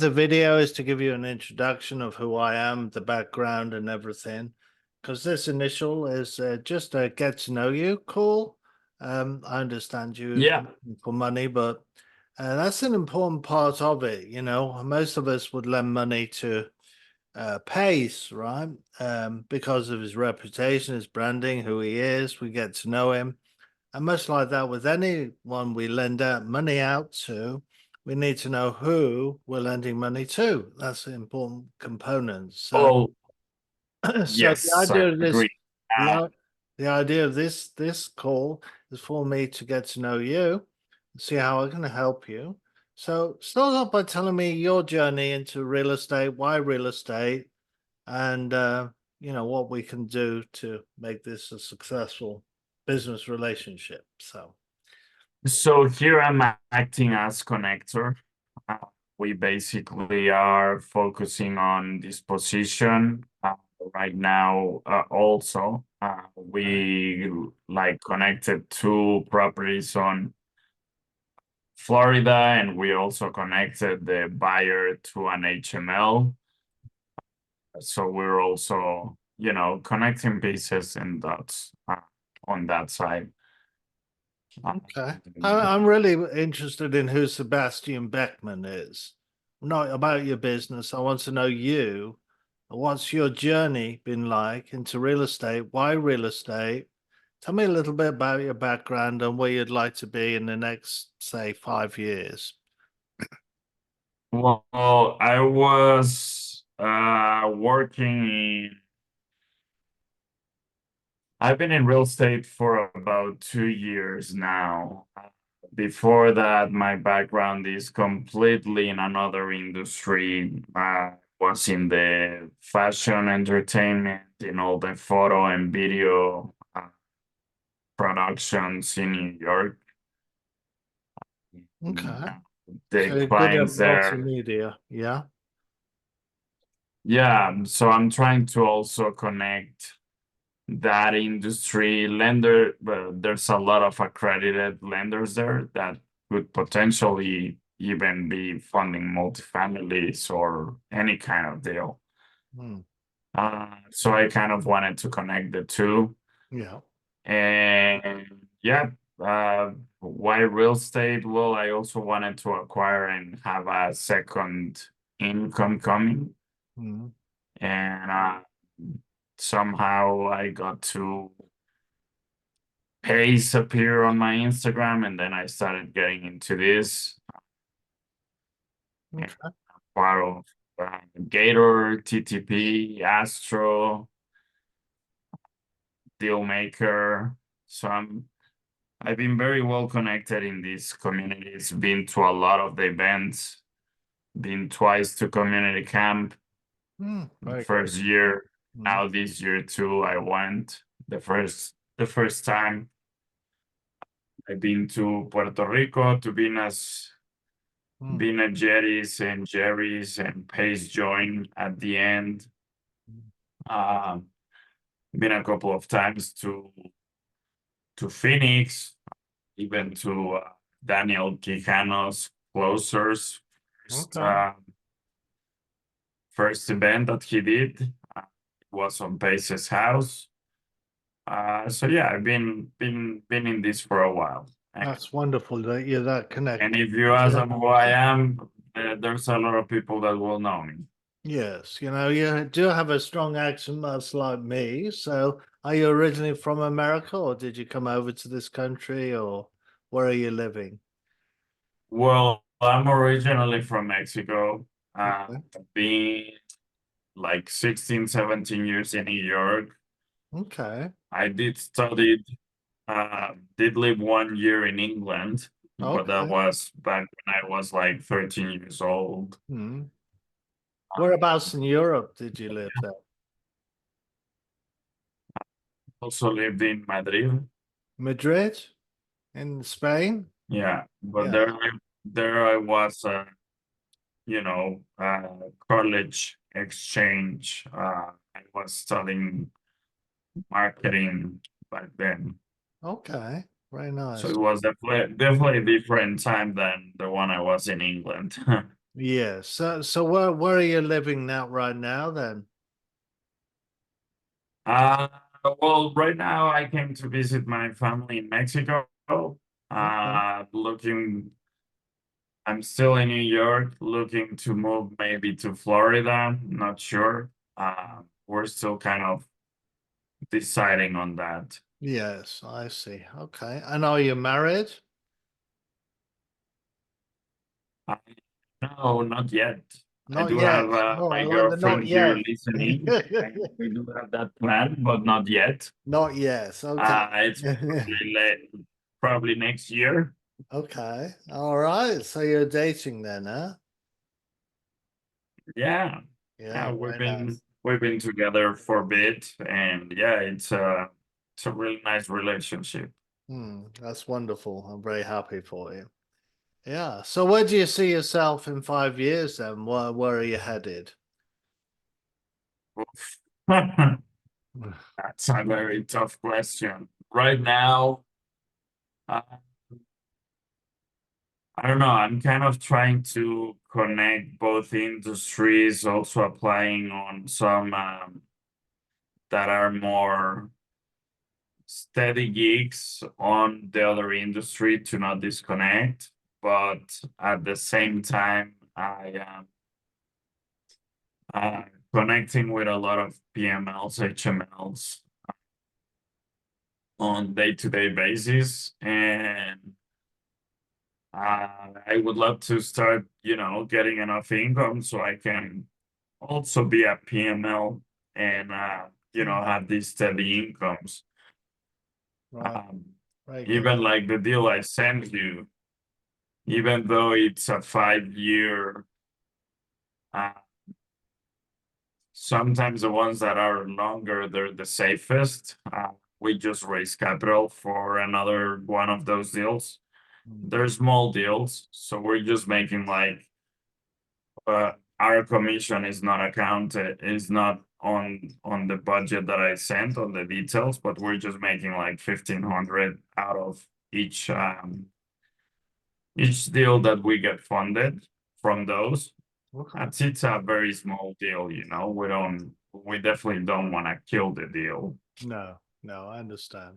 The video is to give you an introduction of who I am, the background, and everything. Because this initial is just a get to know you call. I understand you Yeah. looking for money, but that's an important part of it. You know, most of us would lend money to Pace, right? Because of his reputation, his branding, who he is. We get to know him. And much like that with anyone we lend out money out to, we need to know who we're lending money to. That's an important component. So, Oh, so the yes, I idea of this, agree. the, Uh, i- the idea of this call is for me to get to know you, see how I can help you. So, start off by telling me your journey into real estate, why real estate, and what we can do to make this a successful business relationship. So. so here I'm acting as connector. Uh, we basically are focusing on this position right now. Also, we like connected two properties on Florida, and we also connected the buyer to an HML. So we're also, connecting pieces and dots on that side. Okay. I'm really interested in who Sebastian Beckmann is. Not about your business. I want to know you. What's your journey been like into real estate? Why real estate? Tell me a little bit about your background and where you'd like to be in the next, say, 5 years. Well, I was working in, I've been in real estate for about 2 years now. Before that, my background is completely in another industry. Was in the fashion entertainment, in all the photo and video productions in New York. Okay. So The you're good at clients there. multimedia. Yeah. Yeah, so I'm trying to also connect that industry lender, but there's a lot of accredited lenders there that could potentially even be funding multifamilies or any kind of deal. Hmm. So I kind of wanted to connect the two. Yeah. And yeah, why real estate? Well, I also wanted to acquire and have a second income coming. Hmm. And somehow I got to Pace appear on my Instagram, and then I started getting into this. And Okay. part of Gator, TTP, Astro, Dealmaker. So I've been very well connected in these communities, been to a lot of the events, been twice to community camp. Very good. First year, Hmm. now this year too, I went the first time. I've been to Puerto Rico to Hmm. Bina Jerry's and Jerry's and Pace join at the end. Um, been a couple of times to Phoenix, even to Daniel Quijano's closers first, Okay. first event that he did was on Pace's house. So yeah, I've been in this for a while. That's wonderful that you're that And connected. if you ask Yeah. them who I am, there's a lot of people that will know me. Yes, you do have a strong accent, much like me. So, are you originally from America, or did you come over to this country, or where are you living? Well, I'm originally from Mexico. Okay. Been like 16, 17 years in New York. Okay. I did live 1 year in England, but that Okay. was back when I was like 13 years old. Hmm. Whereabouts in Europe did you live then? Also lived in Madrid. Madrid in Spain? Yeah, but Yeah. there I was, college exchange. I was studying marketing back then. Okay. Very So nice. it was definitely a different time than the one I was in England. Yeah. So where are you living now right now then? Uh, well, right now I came to visit my family in Mexico. Okay. Looking, I'm still in New York, looking to move maybe to Florida. Not sure. We're still kind of deciding on that. Yes, I see. Okay. And are you married? Uh, no, not yet. I Not do have yet. Oh, I my like the not girlfriend here yet. listening, and we do have that plan, but not yet. Not yet. Okay. It's probably probably next year. Okay. All right. So you're dating then, huh? Yeah, yeah, Yeah, very nice. we've been together for a bit, and yeah, it's a really nice relationship. That's wonderful. I'm very happy for you. Yeah. So where do you see yourself in 5 years then? Where are you headed? Oof. That's a very tough question. Right now, uh, I don't know. I'm kind of trying to connect both industries, also applying on some that are more steady gigs on the other industry to not disconnect. But at the same time, I am uh, connecting with a lot of PMLs, HMLs on day-to-day basis. And I would love to start, getting enough income so I can also be a PML and, Hmm, have these steady incomes. right. Um, Very good. even like the deal I sent you, even though it's a 5 year, uh, sometimes the ones that are longer, they're the safest. We just raise capital for another one of those deals. Hmm, They're small deals, so we're just making like our commission is not accounted, is not on the budget that I sent on the details, but we're just making like 1,500 out of each deal that we get funded from those. okay. That's it's a very small deal, we definitely don't want to kill the deal. No, no, I understand.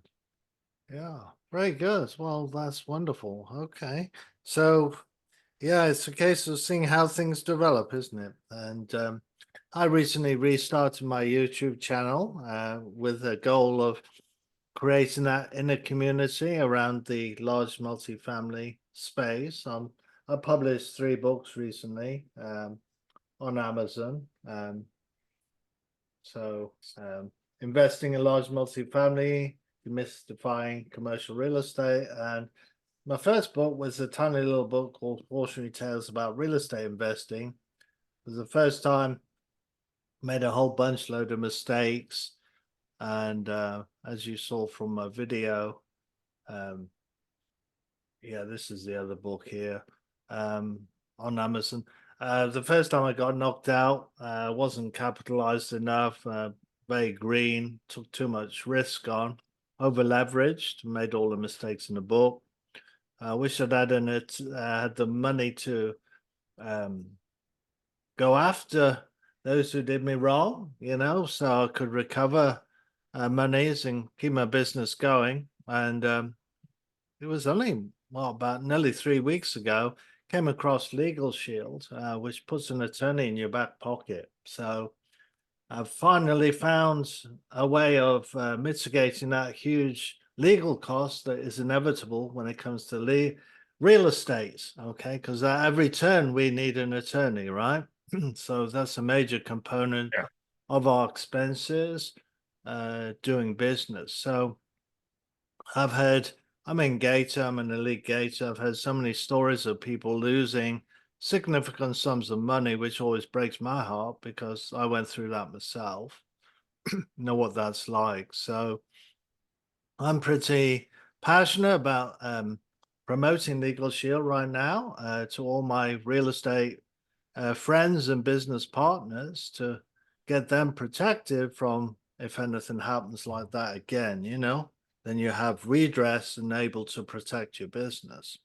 Yeah, very good. Well, that's wonderful. Okay. So, yeah, it's a case of seeing how things develop, isn't it? And I recently restarted my YouTube channel with a goal of creating that inner community around the large multifamily space. I published 3 books recently on Amazon. So investing in large multifamily, demystifying commercial real estate, and my first book was a tiny little book called Cautionary Tales about real estate investing. It was the first time made a whole bunch load of mistakes, and as you saw from my video, um, yeah, this is the other book here um, on Amazon. The first time I got knocked out, wasn't capitalized enough, very green, took too much risk on, over leveraged, made all the mistakes in the book. I wish I'd had the money to um, go after those who did me wrong, so I could recover monies and keep my business going. And it was only about nearly 3 weeks ago. Came across Legal Shield, which puts an attorney in your back pocket. So I've finally found a way of mitigating that huge legal cost that is inevitable when it comes to real estate. Okay, because at every turn we need an attorney, right? So that's a major component Yeah. of our expenses doing business. So I've heard, I'm in Gator, I'm an elite Gator. I've heard so many stories of people losing significant sums of money, which always breaks my heart because I went through that myself, know what that's like. So I'm pretty passionate about promoting Legal Shield right now to all my real estate friends and business partners to get them protected from if anything happens like that again, then you have redress and able to protect your business.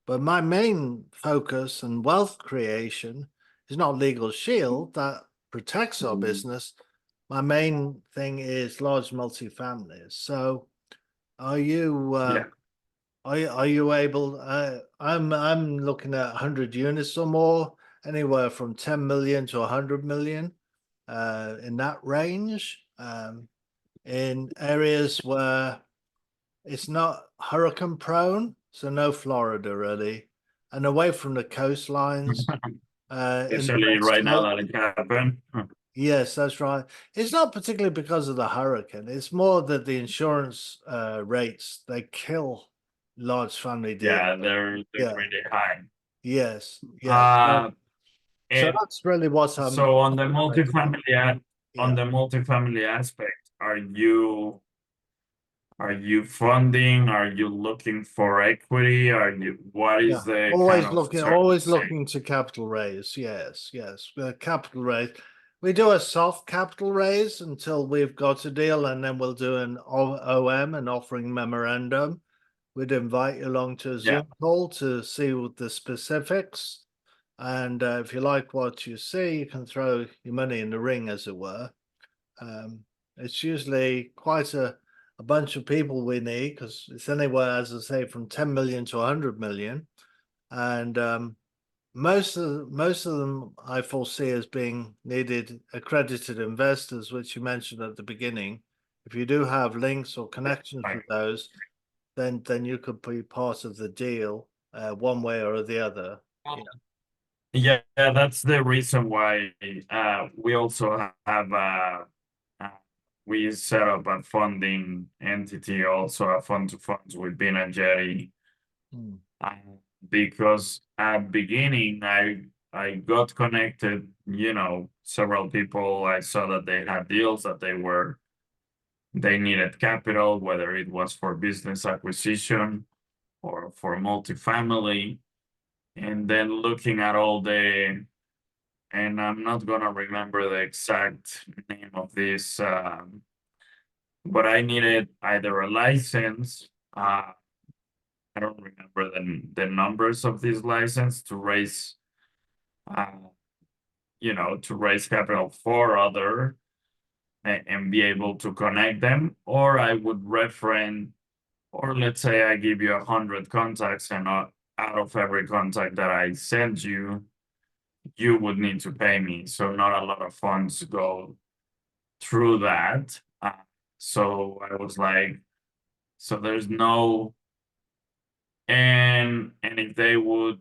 But my main focus and wealth creation is not legal shield that protects our business. My main thing is large multifamilies. So are you Yeah. are you able I'm looking at 100 units or more, anywhere from 10 million to 100 million, in that range, in areas where it's not hurricane prone, so no Florida really, and away from the coastlines, in the Especially West right now Coast. that it happened. Yes, that's right. It's not particularly because of the hurricane. It's more that the insurance rates, they kill large family deals. Yeah, they're Yeah. really high. Yes. Yes. So, Uh, so and that's really what I'm so on the concentrating. on Yeah. the multifamily aspect, are you funding? Are you looking for equity? What Yeah. is the kind of Always servicing? looking to capital raise. Yes. Yes. Capital raise. We do a soft capital raise until we've got a deal, and then we'll do an OM, an offering memorandum. We'd invite you along to a Yeah, Zoom call to see what the specifics. And if you like what you see, you can throw your money in the ring, as it were. Um, it's usually quite a bunch of people we need, because it's anywhere, as I say, from 10 million to 100 million. And most of them I foresee as being needed accredited investors, which you mentioned at the beginning. If you do have links or connections right. with those, then you could be part of the deal, one way or the other. Yeah. Yeah, that's the reason why we also have uh, we set up a funding entity, also a fund to funds with Ben and Jerry, Mm. uh, because at beginning I got connected, several people. I saw that they had deals that they needed capital, whether it was for business acquisition or for multifamily, and then looking at all the and I'm not gonna remember the exact name of this, but I needed either a license. I don't remember the numbers of this license to raise, uh, to raise capital for other and be able to connect them, or I would reference, or let's say I give you 100 contacts, and out of every contact that I send you, you would need to pay me. So not a lot of funds go through that. So I was like, so there's no, and if they would,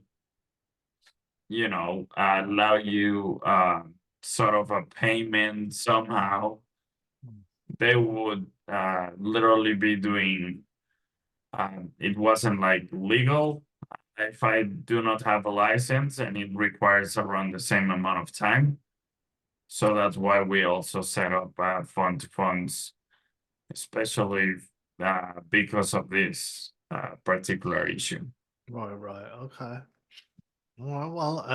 allow you sort of a payment somehow, they would literally be doing it wasn't like legal if I do not have a license, and it requires around the same amount of time. So that's why we also set up fund to funds, especially because of this particular issue. Right, right, okay. Well,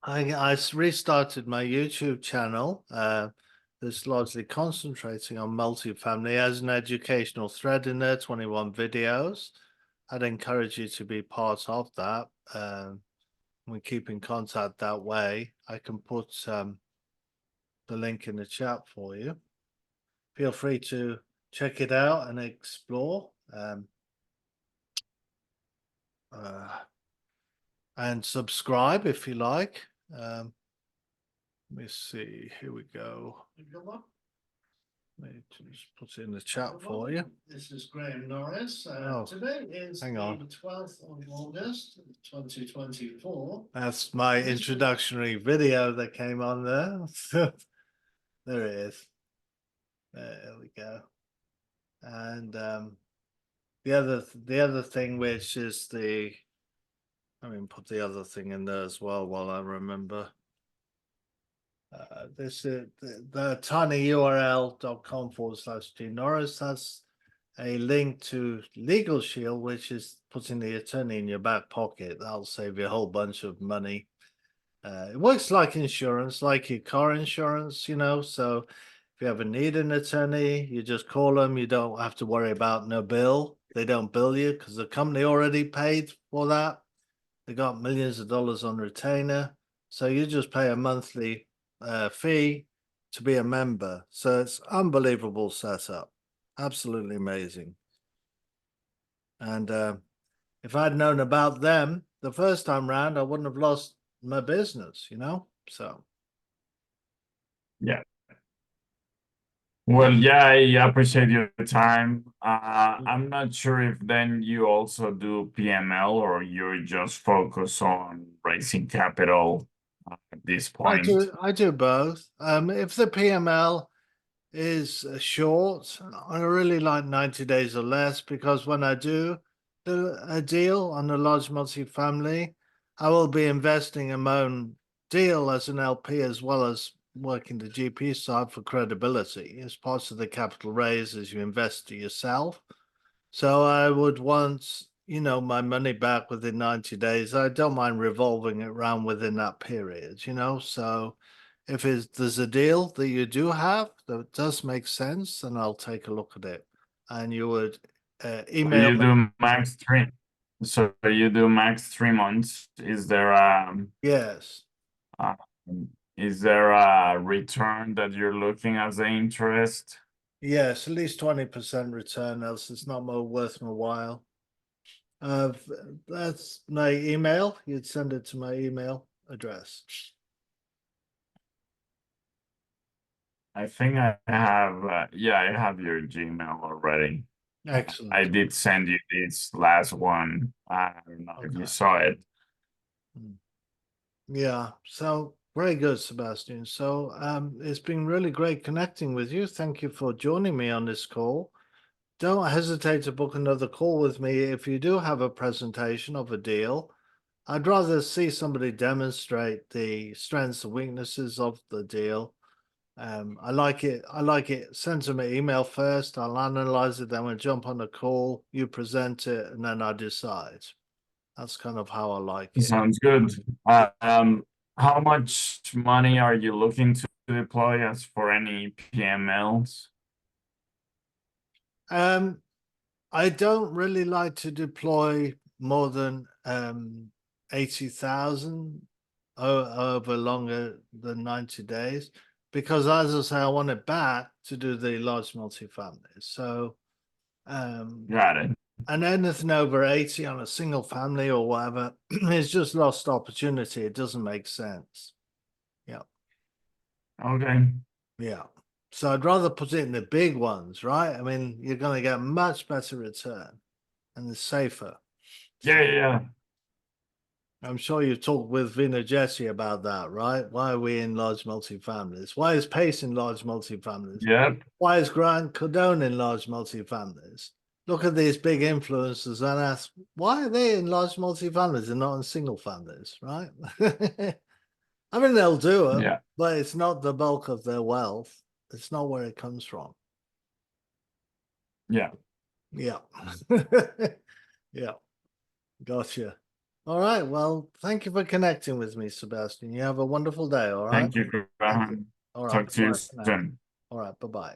I restarted my YouTube channel. That's largely concentrating on multifamily as an educational thread in there, 21 videos. I'd encourage you to be part of that. We keep in contact that way. I can put the link in the chat for you. Feel free to check it out and explore. Uh, and subscribe if you like. Let me see. Here we go. Let me just put it in the chat for you. This is Graham Norris. Today is the 12th of August, 2024. That's my introductory video that came on there. There it is. There we go. And the other thing, which is put the other thing in there as well while I remember. This is the tinyurl.com/G Norris. That's a link to Legal Shield, which is putting the attorney in your back pocket. That'll save you a whole bunch of money. It works like insurance, like your car insurance, so if you ever need an attorney, you just call them. You don't have to worry about no bill. they don't bill you because the company already paid for that. They got millions of dollars on retainer. So you just pay a monthly fee to be a member. So it's unbelievable setup. Absolutely amazing. And if I'd known about them the first time round, I wouldn't have lost my business, you know? So Yeah. Well, yeah, I appreciate your time. I'm not sure if then you also do PML or you just focus on raising capital at this point. I do both. If the PML is short, I really like 90 days or less because when I do a deal on a large multifamily, I will be investing in my own deal as an LP as well as working the GP side for credibility. As part of the capital raise as you invest to yourself. So I would want, my money back within 90 days. I don't mind revolving it around within that period, So if there's a deal that you do have that does make sense, then I'll take a look at it. And you would So email you me. do max three. So you do max 3 months. Yes. Um, is there a return that you're looking as the interest? Yes, at least 20% return, else it's not more worth my while. Uh, that's my email. You'd send it to my email address. I think I have, yeah, I have your Gmail already. I Excellent. did send you this last one. I don't know if you Okay. saw it. Mm. Yeah, so very good, Sebastian. So it's been really great connecting with you. Thank you for joining me on this call. Don't hesitate to book another call with me if you do have a presentation of a deal. I'd rather see somebody demonstrate the strengths and weaknesses of the deal. I like it. I like it. Send to me email first. I'll analyze it. Then we'll jump on the call. You present it, and then I decide. That's kind of how I like it. Sounds good. How much money are you looking to deploy as for any PMLs? Um, I don't really like to deploy more than 80,000 over longer than 90 days because, as I say, I want it back to do the large multifamilies. So, Got it. and anything over 80 on a single family or whatever is just lost opportunity. It doesn't make sense. Yeah. Okay. Yeah. So I'd rather put it in the big ones, right? I mean, you're going to get much better return and it's safer. Yeah, So yeah, yeah. I'm sure you talked with Vina Jesse about that, right? Why are we in large multifamilies? Why is Pace in large multifamilies? Yep. Why is Grant Cardone in large multifamilies? Look at these big influencers and ask, why are they in large multifamilies and not in single families, right? I mean, they'll do them, Yeah. but it's not the bulk of their wealth. It's not where it comes from. Yeah. Yeah. Yeah. Gotcha. All right. Well, thank you for connecting with me, Sebastian. You have a wonderful day. All right. Thank you, Thank you. Graham. All right. Talk to you Bye-bye for now. soon. All right. Bye-bye.